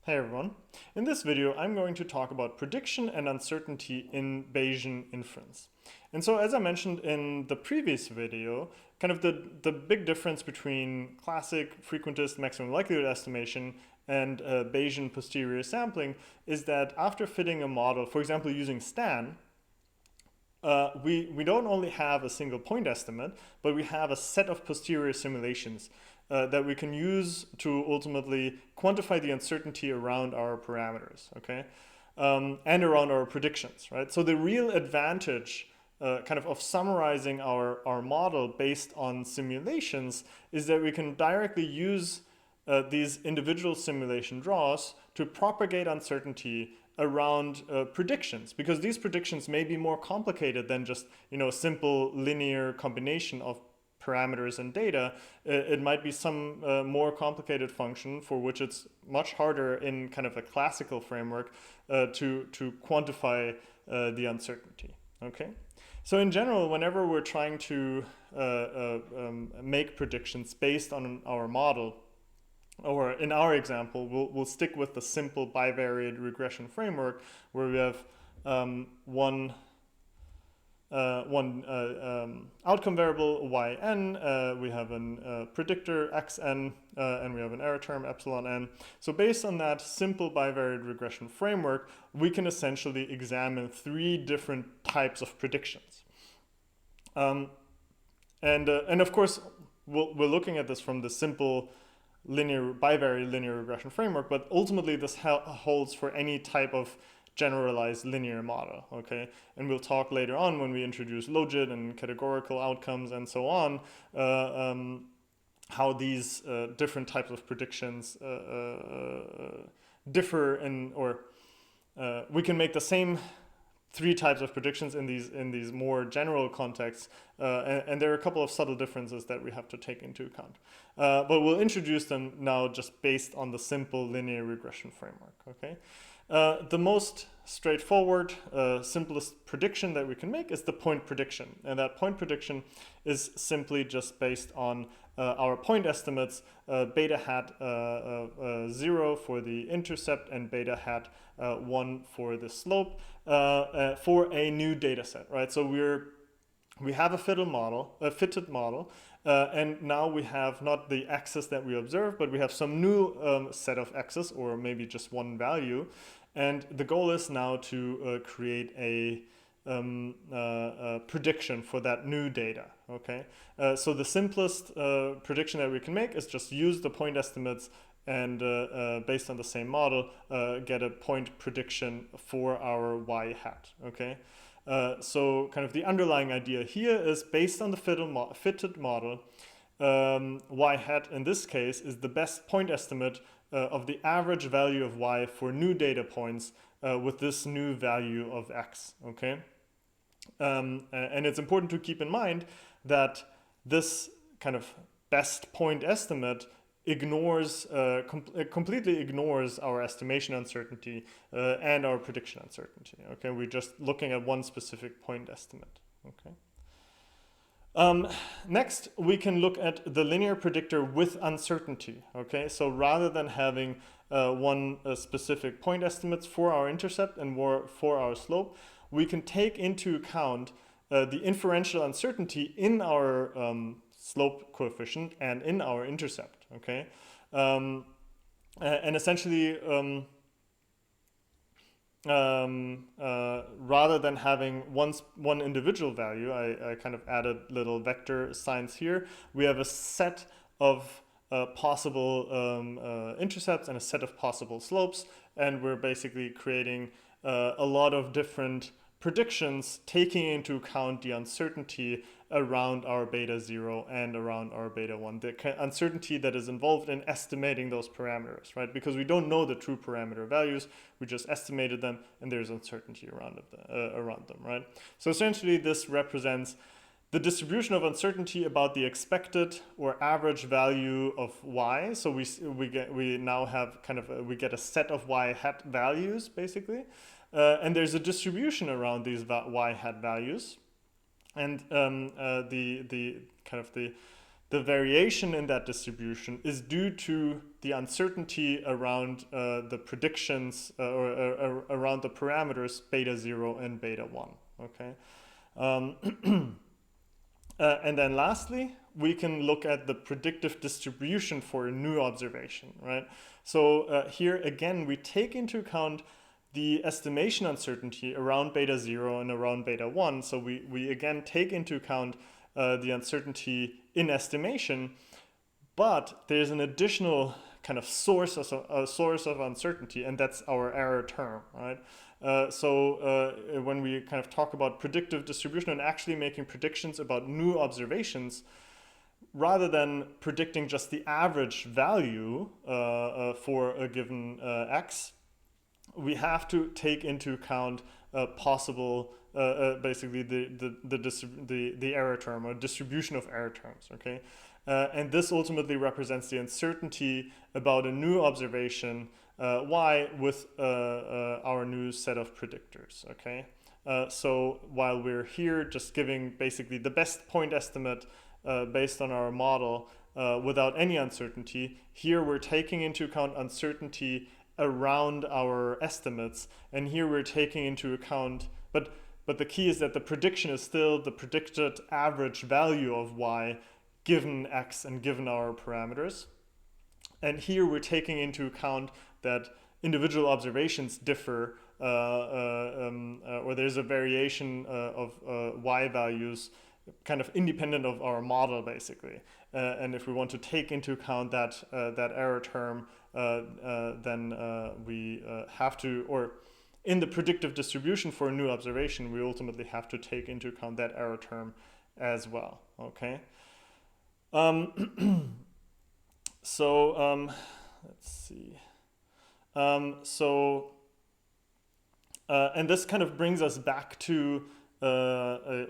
Hey everyone. In this video, I'm going to talk about prediction and uncertainty in Bayesian inference. And so as I mentioned in the previous video, kind of the big difference between classic frequentist maximum likelihood estimation and Bayesian posterior sampling is that after fitting a model, for example, using STAN, we don't only have a single point estimate, but we have a set of posterior simulations that we can use to ultimately quantify the uncertainty around our parameters, okay, and around our predictions, right? So the real advantage kind of summarizing our model based on simulations is that we can directly use these individual simulation draws to propagate uncertainty around predictions, because these predictions may be more complicated than just a simple linear combination of parameters and data. It might be some more complicated function for which it's much harder in kind of a classical framework to quantify the uncertainty. Okay, so in general, whenever we're trying to make predictions based on our model, or in our example, we'll stick with the simple bivariate regression framework where we have one outcome variable yn, we have a predictor xn, and we have an error term epsilon n. So based on that simple bivariate regression framework, we can essentially examine three different types of predictions. And of course, we're looking at this from the simple bivariate linear regression framework, but ultimately this holds for any type of generalized linear model, okay? And we'll talk later on when we introduce logit and categorical outcomes and so on, how these different types of predictions differ we can make the same three types of predictions in these more general contexts, and there are a couple of subtle differences that we have to take into account. But we'll introduce them now just based on the simple linear regression framework, okay? The most straightforward, simplest prediction that we can make is the point prediction. And that point prediction is simply just based on our point estimates, beta hat 0 for the intercept and beta hat 1 for the slope, for a new data set, right? So we have a fitted model, and now we have not the axis that we observe, but we have some new set of axes, or maybe just one value. And the goal is now to create a prediction for that new data, okay? So the simplest prediction that we can make is just use the point estimates and based on the same model, get a point prediction for our y hat, okay? So kind of the underlying idea here is based on the fitted model, y hat in this case is the best point estimate of the average value of y for new data points with this new value of x, okay? And it's important to keep in mind that this kind of best point estimate completely ignores our estimation uncertainty and our prediction uncertainty, okay? We're just looking at one specific point estimate, okay? Next, we can look at the linear predictor with uncertainty, okay? So rather than having one specific point estimates for our intercept and for our slope, we can take into account the inferential uncertainty in our slope coefficient and in our intercept, okay? And essentially, rather than having one individual value, I kind of added little vector signs here. We have a set of possible intercepts and a set of possible slopes, and we're basically creating a lot of different predictions taking into account the uncertainty around our beta 0 and around our beta 1, the uncertainty that is involved in estimating those parameters, right? Because we don't know the true parameter values, we just estimated them, and there's uncertainty around them, right? So essentially this represents the distribution of uncertainty about the expected or average value of y. So we now have kind of we get a set of y hat values basically, and there's a distribution around these y hat values, and the the variation in that distribution is due to the uncertainty around the predictions or around the parameters beta 0 and beta 1. Okay. And then lastly, we can look at the predictive distribution for a new observation, right? So here again, we take into account the estimation uncertainty around beta 0 and around beta 1. So we again take into account the uncertainty in estimation, but there's an additional kind of source of uncertainty, and that's our error term, right? So when we kind of talk about predictive distribution and actually making predictions about new observations, rather than predicting just the average value for a given x, we have to take into account possible, basically the error term or distribution of error terms, okay? And this ultimately represents the uncertainty about a new observation y with our new set of predictors, okay? So while we're here just giving basically the best point estimate based on our model without any uncertainty, here we're taking into account uncertainty around our estimates, and here we're taking into account, but the key is that the prediction is still the predicted average value of y given x and given our parameters. And here we're taking into account that individual observations differ or there's a variation of y values kind of independent of our model, basically. And if we want to take into account that error term, then we have to, or in the predictive distribution for a new observation, we ultimately have to take into account that error term as well, okay? So let's see. And this kind of brings us back to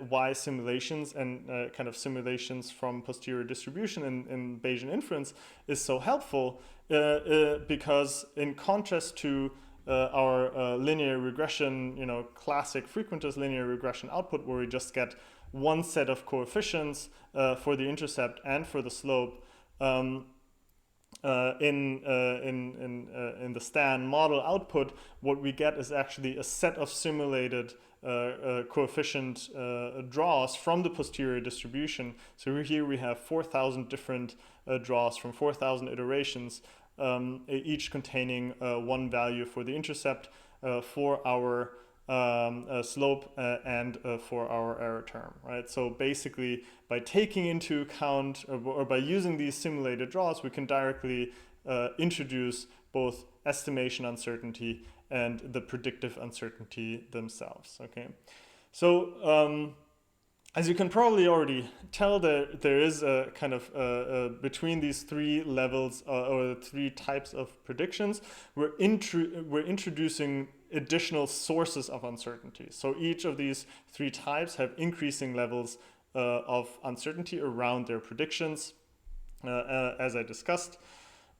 why simulations and kind of simulations from posterior distribution in Bayesian inference is so helpful, because in contrast to our linear regression, classic frequentist linear regression output, where we just get one set of coefficients for the intercept and for the slope, in the Stan model output, what we get is actually a set of simulated coefficient draws from the posterior distribution. So here we have 4,000 different draws from 4,000 iterations, each containing one value for the intercept, for our slope, and for our error term, right? So basically, by taking into account or by using these simulated draws, we can directly introduce both estimation uncertainty and the predictive uncertainty themselves, okay? So as you can probably already tell, there is a kind of between these three levels or three types of predictions, we're introducing additional sources of uncertainty. So each of these three types have increasing levels of uncertainty around their predictions, as I discussed.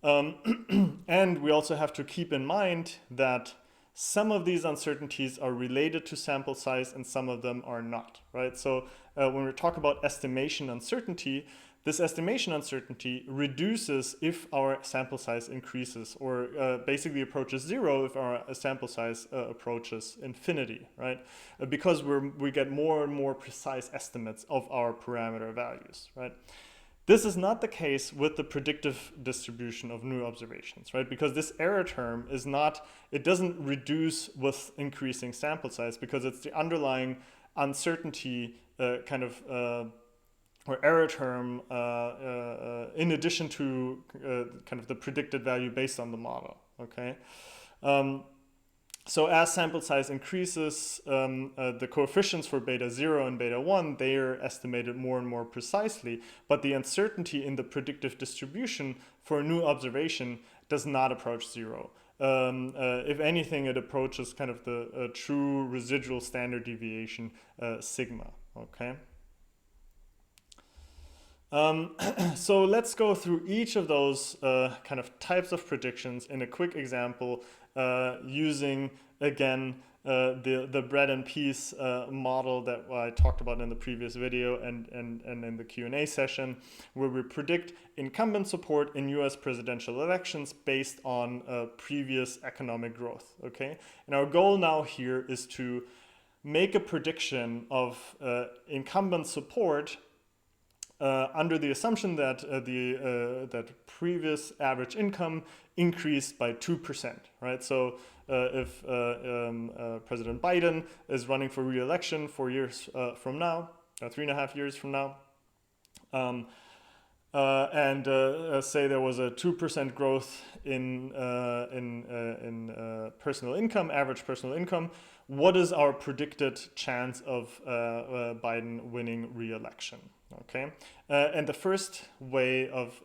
And we also have to keep in mind that some of these uncertainties are related to sample size and some of them are not, right? So when we talk about estimation uncertainty, this estimation uncertainty reduces if our sample size increases, or basically approaches zero if our sample size approaches infinity, right? Because we get more and more precise estimates of our parameter values, right? This is not the case with the predictive distribution of new observations, right? Because this error term is not, it doesn't reduce with increasing sample size, because it's the underlying uncertainty or error term in addition to kind of the predicted value based on the model, okay? So as sample size increases, the coefficients for beta 0 and beta 1, they are estimated more and more precisely, but the uncertainty in the predictive distribution for a new observation does not approach zero. If anything, it approaches kind of the true residual standard deviation, sigma, okay? So let's go through each of those kind of types of predictions in a quick example, using, again, the bread and peas model that I talked about in the previous video and in the Q&A session, where we predict incumbent support in US presidential elections based on previous economic growth, okay? And our goal now here is to make a prediction of incumbent support under the assumption that that previous average income increased by 2%, right? So if President Biden is running for re-election 4 years from now, 3.5 years from now, and say there was a 2% growth in personal income, average personal income, what is our predicted chance of Biden winning re-election? Okay, and the first way of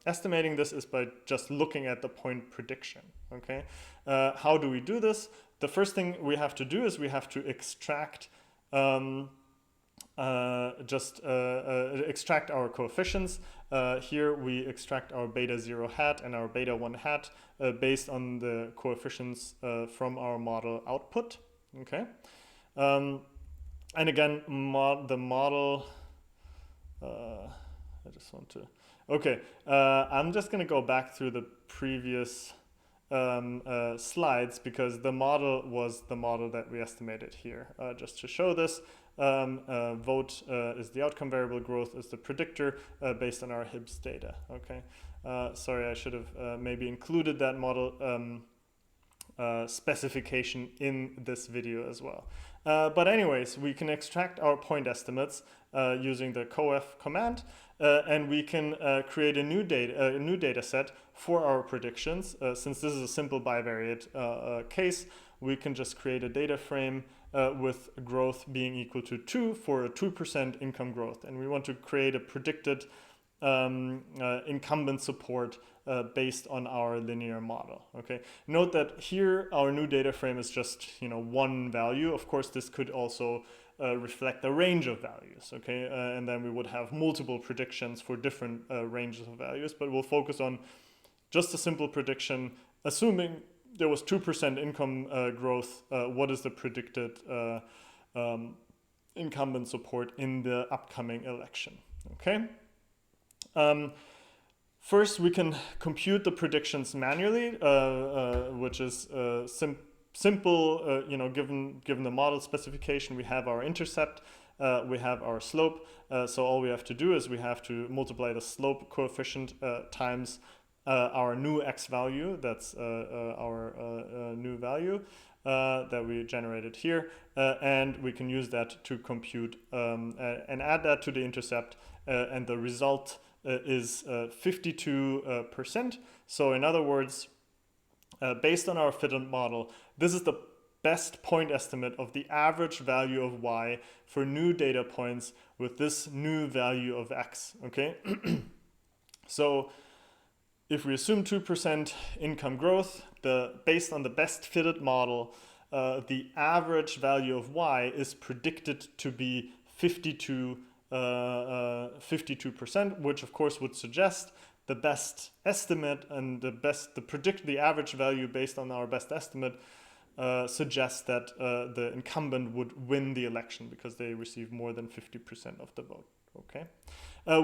estimating this is by just looking at the point prediction. Okay, how do we do this? The first thing we have to do is we have to extract extract our coefficients. Here we extract our beta 0 hat and our beta 1 hat based on the coefficients from our model output. Okay, and again, the model. I just want to. Okay, I'm just going to go back through the previous slides because the model was the model that we estimated here. Just to show this, vote is the outcome variable, growth is the predictor based on our Hibbs data. Okay, sorry, I should have maybe included that model specification in this video as well. But anyways, we can extract our point estimates using the coef command, and we can create a new data set for our predictions. Since this is a simple bivariate case, we can just create a data frame with growth being equal to 2 for a 2% income growth. And we want to create a predicted incumbent support based on our linear model. Okay. Note that here our new data frame is just one value. Of course, this could also reflect a range of values. Okay, and then we would have multiple predictions for different ranges of values. But we'll focus on just a simple prediction, assuming there was 2% income growth. What is the predicted incumbent support in the upcoming election? Okay. First, we can compute the predictions manually, which is simple. Given the model specification, we have our intercept, we have our slope. So all we have to do is we have to multiply the slope coefficient times our new x value. That's our new value that we generated here, and we can use that to compute and add that to the intercept, and the result is 52%. So in other words, based on our fitted model, this is the best point estimate of the average value of y for new data points with this new value of x. Okay, so if we assume 2% income growth, based on the best fitted model, the average value of y is predicted to be 52%, which of course would suggest the best estimate and the average value based on our best estimate suggests that the incumbent would win the election because they receive more than 50% of the vote. Okay.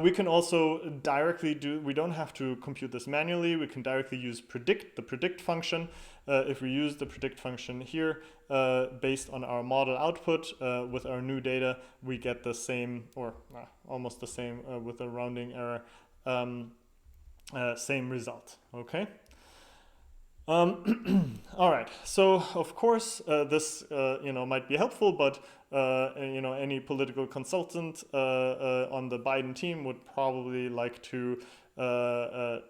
We can also directly we don't have to compute this manually. We can directly use the predict function. If we use the predict function here, based on our model output with our new data, we get the same, or almost the same with a rounding error, same result. Okay. All right. So of course this might be helpful, but any political consultant on the Biden team would probably like to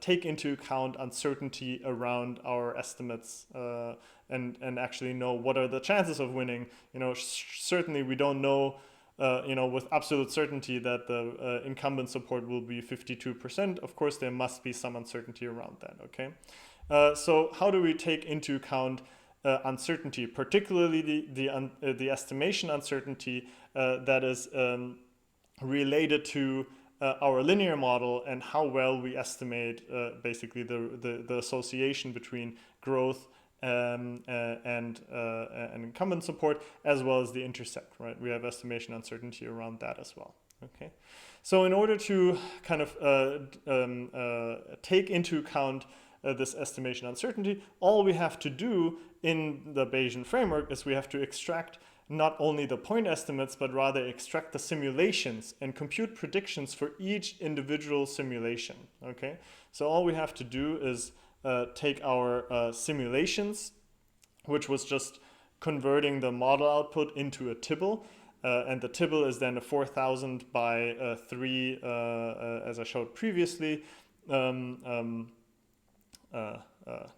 take into account uncertainty around our estimates and actually know what are the chances of winning. Certainly we don't know with absolute certainty that the incumbent support will be 52%. Of course, there must be some uncertainty around that. Okay. So how do we take into account uncertainty, particularly the estimation uncertainty that is related to our linear model and how well we estimate basically the association between growth and incumbent support, as well as the intercept, right? We have estimation uncertainty around that as well, okay? So in order to kind of take into account this estimation uncertainty, all we have to do in the Bayesian framework is we have to extract not only the point estimates, but rather extract the simulations and compute predictions for each individual simulation, okay? So all we have to do is take our simulations, which was just converting the model output into a tibble, and the tibble is then a 4000 by 3, as I showed previously,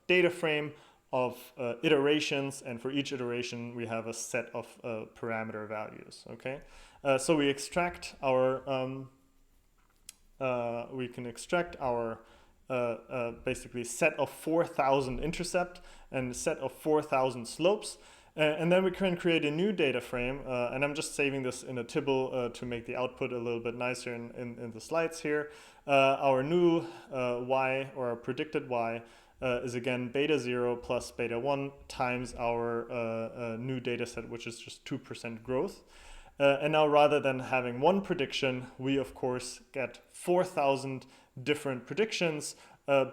data frame of iterations, and for each iteration we have a set of parameter values, okay? So we extract our, we can extract our basically set of 4000 intercept and set of 4000 slopes, and then we can create a new data frame, and I'm just saving this in a tibble to make the output a little bit nicer in the slides here. Our new y, or our predicted y, is again beta 0 plus beta 1 times our new data set, which is just 2% growth. And now rather than having one prediction, we of course get 4000 different predictions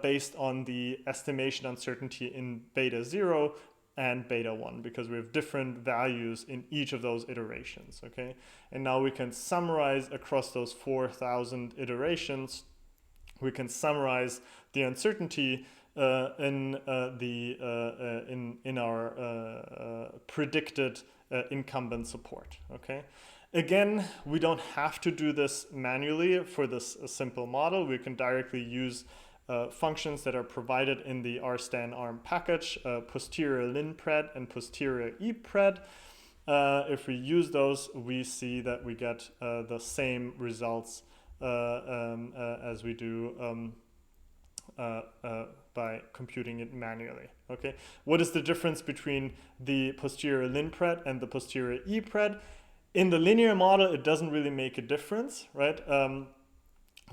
based on the estimation uncertainty in beta 0 and beta 1, because we have different values in each of those iterations, okay? And now we can summarize across those 4000 iterations, we can summarize the uncertainty in our predicted incumbent support, okay? Again, we don't have to do this manually for this simple model. We can directly use functions that are provided in the rstan-arm package, posterior linpred and posterior epred. If we use those, we see that we get the same results as we do by computing it manually, okay? What is the difference between the posterior linpred and the posterior epred? In the linear model, it doesn't really make a difference, right?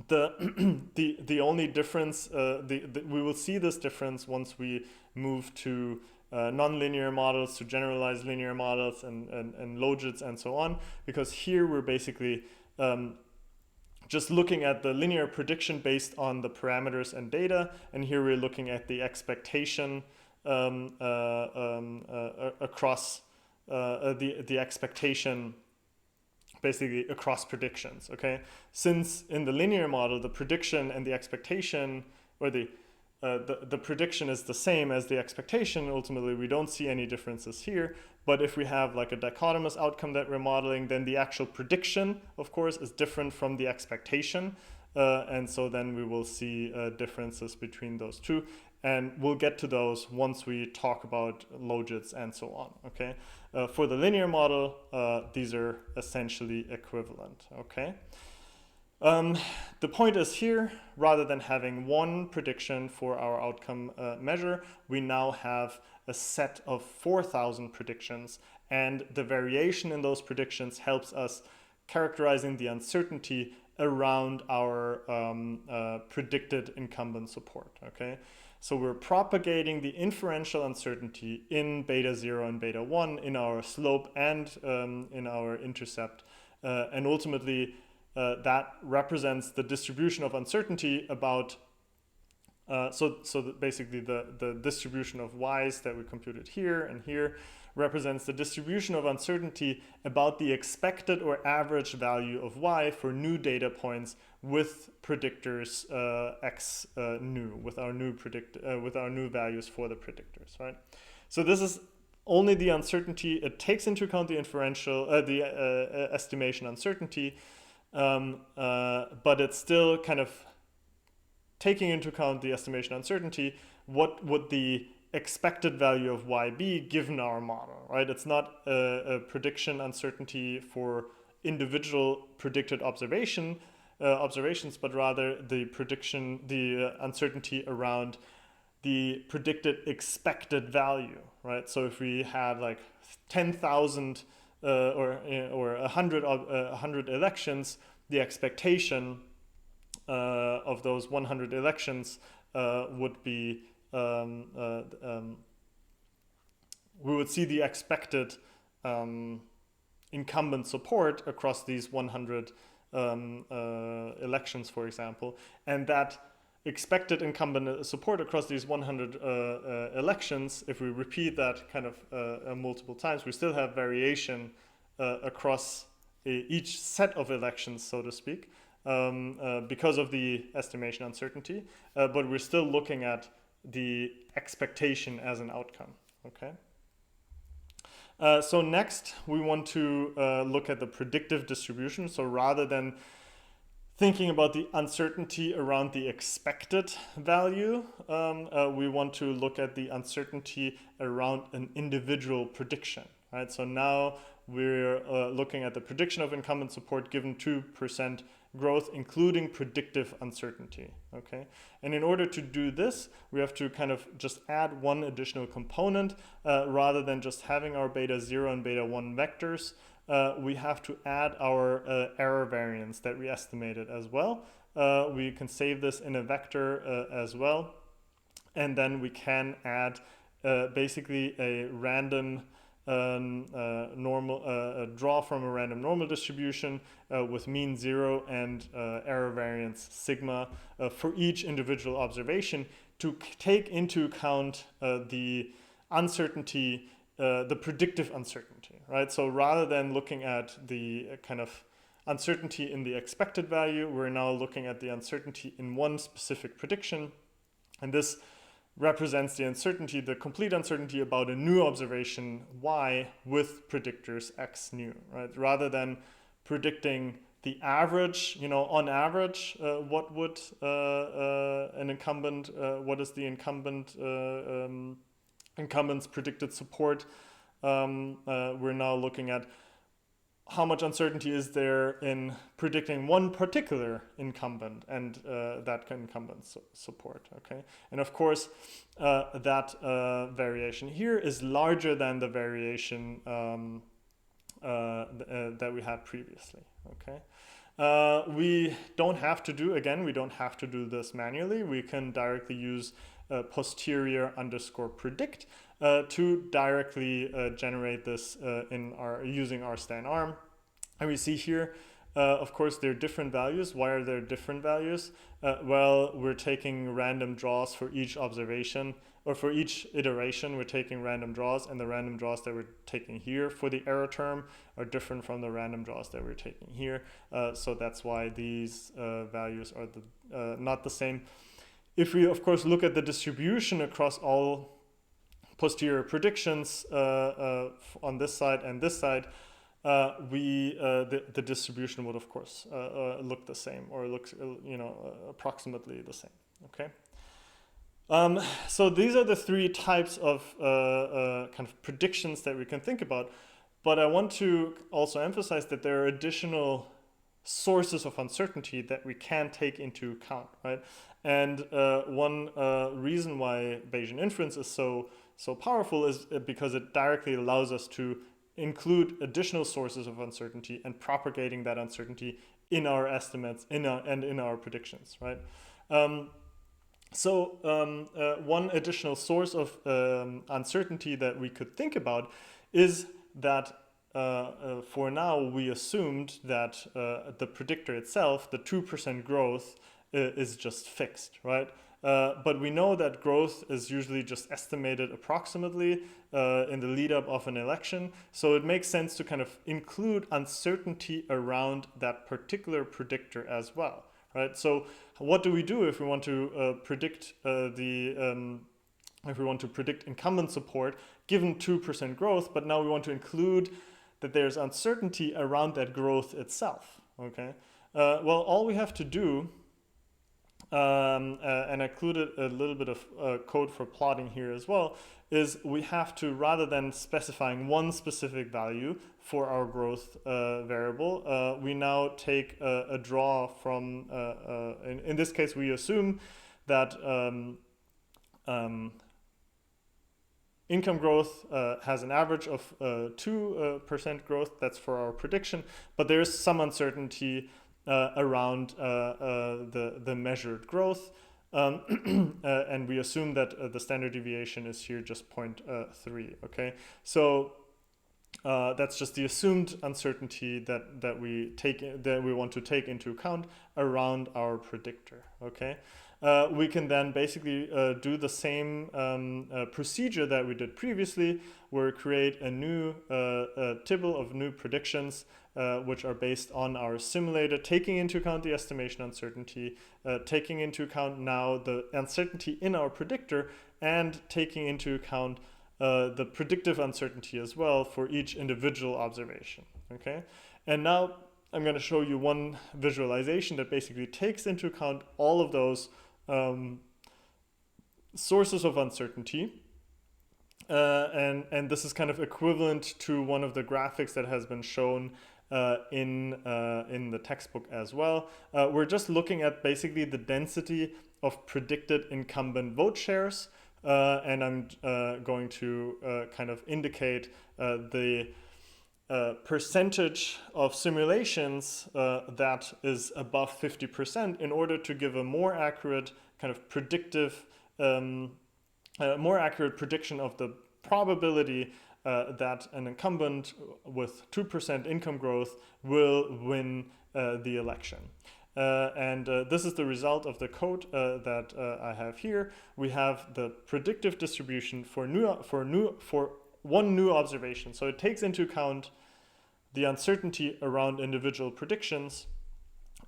The only difference, we will see this difference once we move to nonlinear models, to generalized linear models and logits and so on, because here we're basically just looking at the linear prediction based on the parameters and data, and here we're looking at the expectation across the expectation basically across predictions, okay? Since in the linear model, the prediction and the expectation, or the prediction is the same as the expectation, ultimately we don't see any differences here. But if we have like a dichotomous outcome that we're modeling, then the actual prediction, of course, is different from the expectation. And so then we will see differences between those two. And we'll get to those once we talk about logits and so on, okay? For the linear model, these are essentially equivalent, okay? The point is here, rather than having one prediction for our outcome measure, we now have a set of 4000 predictions, and the variation in those predictions helps us characterizing the uncertainty around our predicted incumbent support, okay? So we're propagating the inferential uncertainty in beta 0 and beta 1 in our slope and in our intercept. And ultimately, that represents the distribution of uncertainty about, basically the distribution of y's that we computed here and here represents the distribution of uncertainty about the expected or average value of y for new data points with predictors x new, with our new values for the predictors, right? So this is only the uncertainty. It takes into account the inferential, estimation uncertainty, but it's still kind of taking into account the estimation uncertainty. What would the expected value of y be given our model, right? It's not a prediction uncertainty for individual predicted observations, but rather the uncertainty around the predicted expected value, right? So if we had like 10,000 or 100 elections, the expectation of those 100 elections would be we would see the expected incumbent support across these 100 elections, for example, and that expected incumbent support across these 100 elections, if we repeat that kind of multiple times, we still have variation across each set of elections, so to speak, because of the estimation uncertainty, but we're still looking at the expectation as an outcome, okay? So next, we want to look at the predictive distribution. So rather than thinking about the uncertainty around the expected value, we want to look at the uncertainty around an individual prediction, right? So now we're looking at the prediction of incumbent support given 2% growth, including predictive uncertainty, okay? And in order to do this, we have to kind of just add one additional component rather than just having our beta 0 and beta 1 vectors. We have to add our error variance that we estimated as well. We can save this in a vector as well. And then we can add basically a random draw from a random normal distribution with mean 0 and error variance sigma for each individual observation to take into account the uncertainty, the predictive uncertainty, right? So rather than looking at the kind of uncertainty in the expected value, we're now looking at the uncertainty in one specific prediction. And this represents the uncertainty, the complete uncertainty about a new observation y with predictors x new, right? Rather than predicting the average, you know, on average, what would an incumbent, what is the incumbent's predicted support? We're now looking at how much uncertainty is there in predicting one particular incumbent and that incumbent support, okay? And of course, that variation here is larger than the variation that we had previously, okay? We don't have to do, again, we don't have to do this manually. We can directly use posterior underscore predict to directly generate this using our stan arm. And we see here, of course, there are different values. Why are there different values? Well, we're taking random draws for each observation, or for each iteration, we're taking random draws, and the random draws that we're taking here for the error term are different from the random draws that we're taking here. So that's why these values are not the same. If we, of course, look at the distribution across all posterior predictions on this side and this side, the distribution would, of course, look the same, or looks, approximately the same. Okay. So these are the three types of kind of predictions that we can think about. But I want to also emphasize that there are additional sources of uncertainty that we can take into account, right? And one reason why Bayesian inference is so powerful is because it directly allows us to include additional sources of uncertainty and propagating that uncertainty in our estimates and in our predictions, right? One additional source of uncertainty that we could think about is that for now we assumed that the predictor itself, the 2% growth, is just fixed, right? But we know that growth is usually just estimated approximately in the lead up of an election. So it makes sense to kind of include uncertainty around that particular predictor as well, right? So what do we do if we want to predict incumbent support given 2% growth, but now we want to include that there's uncertainty around that growth itself, okay? Well, all we have to do, and I included a little bit of code for plotting here as well, is we have to, rather than specifying one specific value for our growth variable, we now take a draw from, in this case, we assume that income growth has an average of 2% growth. That's for our prediction, but there is some uncertainty around the measured growth. And we assume that the standard deviation is here just 0.3. Okay, so that's just the assumed uncertainty that we want to take into account around our predictor. Okay, we can then basically do the same procedure that we did previously, where we create a new table of new predictions, which are based on our simulator, taking into account the estimation uncertainty, taking into account now the uncertainty in our predictor, and taking into account the predictive uncertainty as well for each individual observation. Okay, and now I'm going to show you one visualization that basically takes into account all of those sources of uncertainty, and this is kind of equivalent to one of the graphics that has been shown in the textbook as well. We're just looking at basically the density of predicted incumbent vote shares, and I'm going to kind of indicate the percentage of simulations that is above 50% in order to give a more accurate kind of predictive, more accurate prediction of the probability that an incumbent with 2% income growth will win the election. And this is the result of the code that I have here. We have the predictive distribution for one new observation. So it takes into account the uncertainty around individual predictions,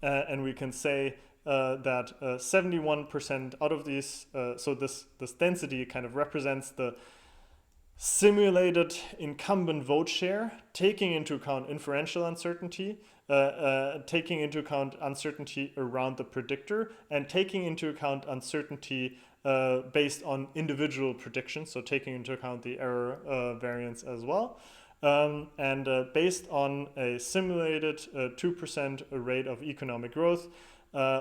and we can say that 71% out of these, so this density kind of represents the simulated incumbent vote share, taking into account inferential uncertainty, taking into account uncertainty around the predictor, and taking into account uncertainty based on individual predictions, so taking into account the error variance as well. And based on a simulated 2% rate of economic growth,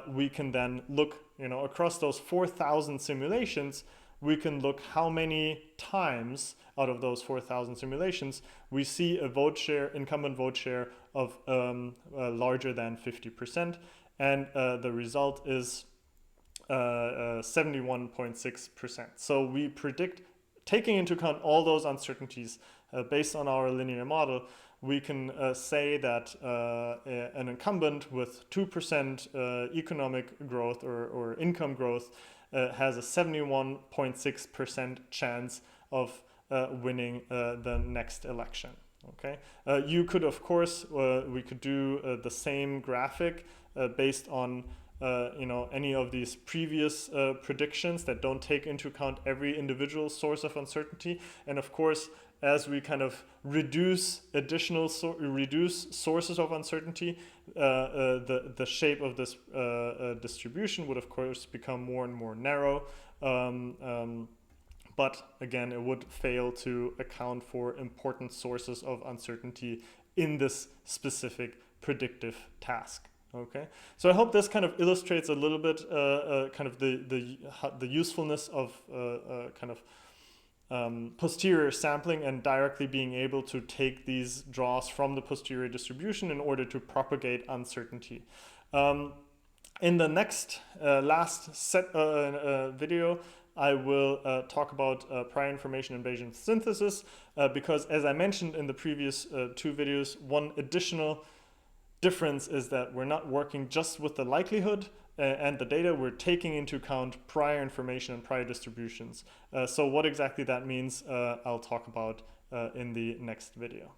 we can then look, across those 4,000 simulations, we can look how many times out of those 4,000 simulations we see a vote share, incumbent vote share of larger than 50%, and the result is 71.6%. So we predict, taking into account all those uncertainties based on our linear model, we can say that an incumbent with 2% economic growth or income growth has a 71.6% chance of winning the next election. Okay, you could, of course, we could do the same graphic based on any of these previous predictions that don't take into account every individual source of uncertainty. And of course, as we kind of reduce sources of uncertainty, the shape of this distribution would of course become more and more narrow. But again, it would fail to account for important sources of uncertainty in this specific predictive task. Okay, so I hope this kind of illustrates a little bit kind of the usefulness of posterior sampling and directly being able to take these draws from the posterior distribution in order to propagate uncertainty. In the next last video, I will talk about prior information and Bayesian synthesis, because as I mentioned in the previous two videos, one additional difference is that we're not working just with the likelihood and the data, we're taking into account prior information and prior distributions. So what exactly that means, I'll talk about in the next video.